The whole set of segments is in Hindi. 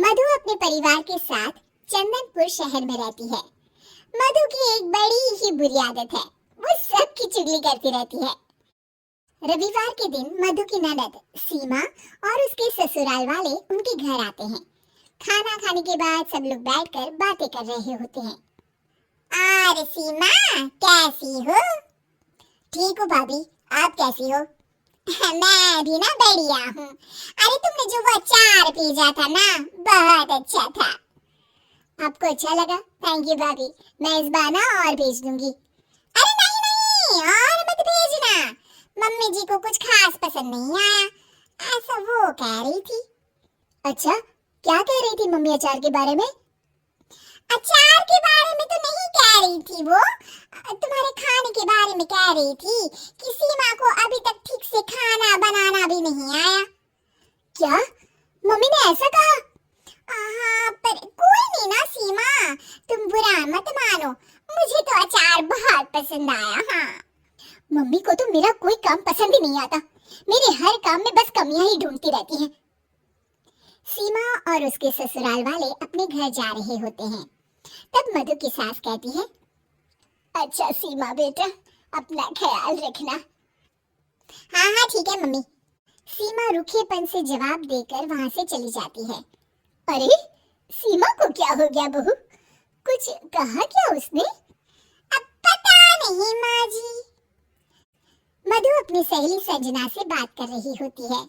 मधु अपने परिवार के साथ चंदनपुर शहर में रहती है। मधु की एक बड़ी ही बुरी आदत है, वो सबकी चुगली करती रहती है। रविवार के दिन मधु की ननद सीमा और उसके ससुराल वाले उनके घर आते हैं। खाना खाने के बाद सब लोग बैठकर बातें कर रहे होते हैं। और सीमा, कैसी हो? ठीक हो भाभी, आप कैसी हो? मैं भी ना बढ़िया हूँ। अरे तुमने जो वो अचार भेजा था ना, बहुत अच्छा था। आपको अच्छा लगा? थैंक यू भाभी, मैं इस बार ना और भेज दूंगी। अरे नहीं नहीं, और मत भेजना, मम्मी जी को कुछ खास पसंद नहीं आया, ऐसा वो कह रही थी। अच्छा, क्या कह रही थी मम्मी अचार के बारे में? अचार के बारे में तो नहीं कह रही थी, वो तुम्हारे खाने के बारे में कह रही थी कि सीमा को अभी तक ठीक से खाना बनाना भी नहीं आया। क्या मम्मी ने ऐसा कहा? हाँ, पर कोई नहीं ना सीमा, तुम बुरा मत मानो, मुझे तो अचार बहुत पसंद आया। हाँ, मम्मी को तो मेरा कोई काम पसंद ही नहीं आता, मेरे हर काम में बस कमियां ही ढूंढती रहती हैं। सीमा और उसके ससुराल वाले अपने घर जा रहे होते हैं। तब मधु की सास कहती है, अच्छा सीमा बेटा, अपना ख्याल रखना। हाँ हाँ ठीक है मम्मी। सीमा रूखेपन से जवाब देकर वहां से चली जाती है। अरे सीमा को क्या हो गया बहू, कुछ कहा क्या उसने? अब पता नहीं माँ जी। मधु अपनी सहेली संजना से बात कर रही होती है।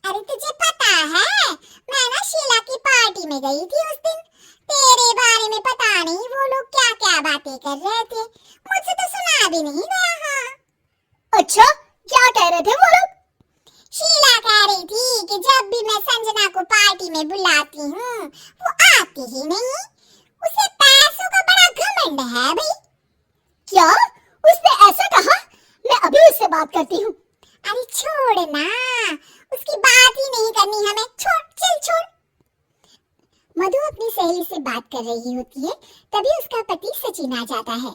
अरे तुझे पता है, मैं ना शीला की पार्टी में गई थी उस दिन, तेरे बारे में पता नहीं वो लोग क्या क्या बातें कर रहे थे, मुझसे तो सुना भी नहीं गया। हाँ। अच्छा, क्या कह रहे थे वो लोग? शीला कह रही थी कि जब भी मैं संजना को पार्टी में बुलाती हूँ वो आती ही नहीं, उसे पैसों का बड़ा घमंड है भाई। क्या उसने ऐसा कहा? मैं अभी उससे बात करती हूँ। अरे छोड़ ना, उसकी बात ही नहीं करनी हमें, छोड़, चल छोड़। मधु अपनी सहेली से बात कर रही होती है, तभी उसका पति सचिन आ जाता है।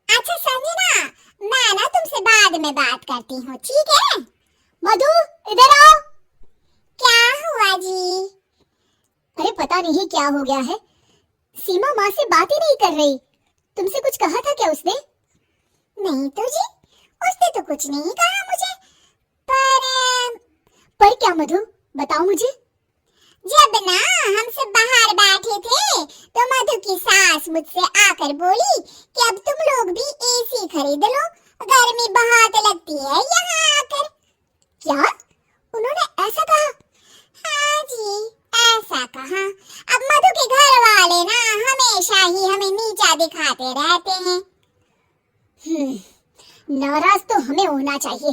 अच्छा संजना, मैं ना तुमसे बाद में बात करती हूँ, ठीक है? मधु इधर आओ। क्या हुआ जी? अरे पता नहीं क्या हो गया है, सीमा माँ से बात ही नहीं कर रही। तुमसे कुछ कहा था क्या उसने? नहीं तो जी, उसने तो कुछ नहीं कहा मुझे। पर क्या मधु, बताओ मुझे। जब ना हम सब बाहर बैठे थे तो मधु की सास मुझसे आकर बोली कि अब तुम लोग भी एसी खरीद लो, गर्मी बहुत लगती है यहाँ आकर। क्या उन्होंने ऐसा कहा? हाँ जी, ऐसा कहा। अब मधु के घर वाले ना हमेशा ही हमें नीचा दिखाते रहते हैं। नाराज तो हमें होना चाहिए,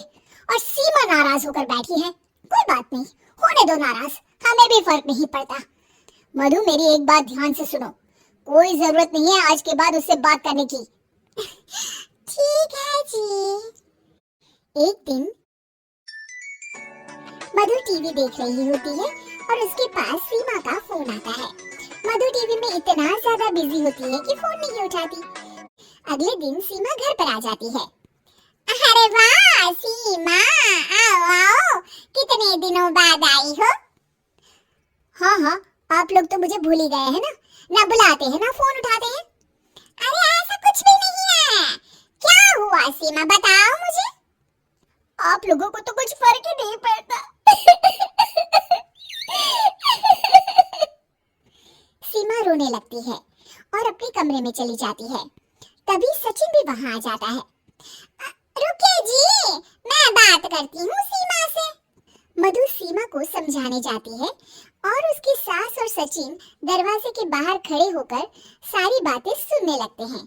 और सीमा नाराज होकर बैठी है। कोई बात नहीं, होने दो नाराज, हमें भी फर्क नहीं पड़ता। मधु मेरी एक बात ध्यान से सुनो, कोई जरूरत नहीं है आज के बाद उससे बात करने की। ठीक है जी। एक दिन मधु टीवी देख रही होती है और उसके पास सीमा का फोन आता है। मधु टीवी में इतना ज्यादा बिजी होती है कि फोन नहीं उठाती। अगले दिन सीमा घर पर आ जाती है। अरे वाह सीमा, आओ आओ, कितने दिनों बाद आई हो। हाँ हाँ, आप लोग तो मुझे भूल ही गए हैं ना बुलाते हैं ना फोन उठाते हैं। अरे ऐसा कुछ भी नहीं है, क्या हुआ सीमा बताओ मुझे। आप लोगों को तो कुछ फर्क ही नहीं पड़ता। सीमा रोने लगती है और अपने कमरे में चली जाती है। तभी सचिन भी वहां आ जाता है। रुकिए जी, मैं बात करती हूँ सीमा से। मधु सीमा को समझाने जाती है और उसकी सास और सचिन दरवाजे के बाहर खड़े होकर सारी बातें सुनने लगते हैं।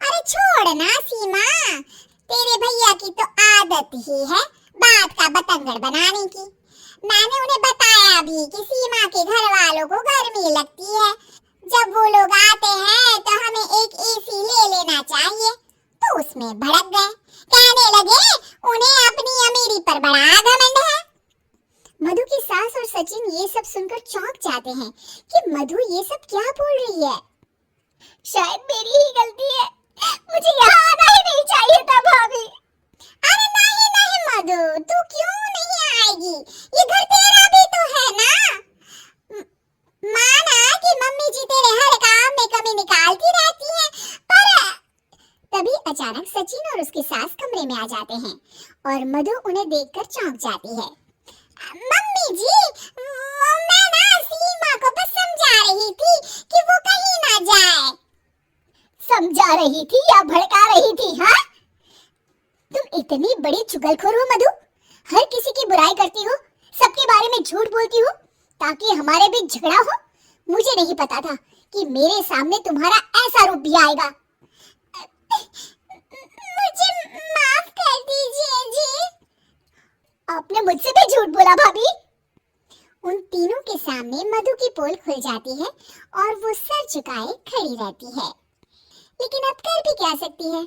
अरे छोड़ ना सीमा, तेरे भैया की तो आदत ही है बात का बतंगड़ बनाने की। मैंने उन्हें बताया भी कि सीमा के घर वालों को गर्मी लगती है, जब वो लोग आते हैं तो हमें एक एसी ले लेना चाहिए, तो उसमें भड़क गए, कहने लगे उन्हें अपनी अमीरी पर बड़ा घमंड है। मधु की सास और सचिन ये सब सुनकर चौंक जाते हैं कि मधु ये सब क्या बोल रही है। शायद मेरी ही गलती है, मुझे यहाँ आना ही नहीं चाहिए था भाभी। अरे नहीं नहीं मधु, तू क्यों नहीं आएगी, ये घर तेरा भी तो है ना। आ जाते हैं और मधु उन्हें देखकर चौंक जाती है। मम्मी जी, मैं ना सीमा को बस समझा रही थी कि वो कहीं ना जाए। समझा रही थी या भड़का रही थी? हाँ, तुम इतनी बड़ी चुगलखोर हो मधु, हर किसी की बुराई करती हो, सबके बारे में झूठ बोलती हो ताकि हमारे बीच झगड़ा हो। मुझे नहीं पता था कि मेरे सामने तुम्हारा ऐसा रूप भी आएगा। मुझे माफ कर दीजिए जी। आपने मुझसे भी झूठ बोला भाभी। उन तीनों के सामने मधु की पोल खुल जाती है और वो सर झुकाए खड़ी रहती है। लेकिन अब कर भी क्या सकती है।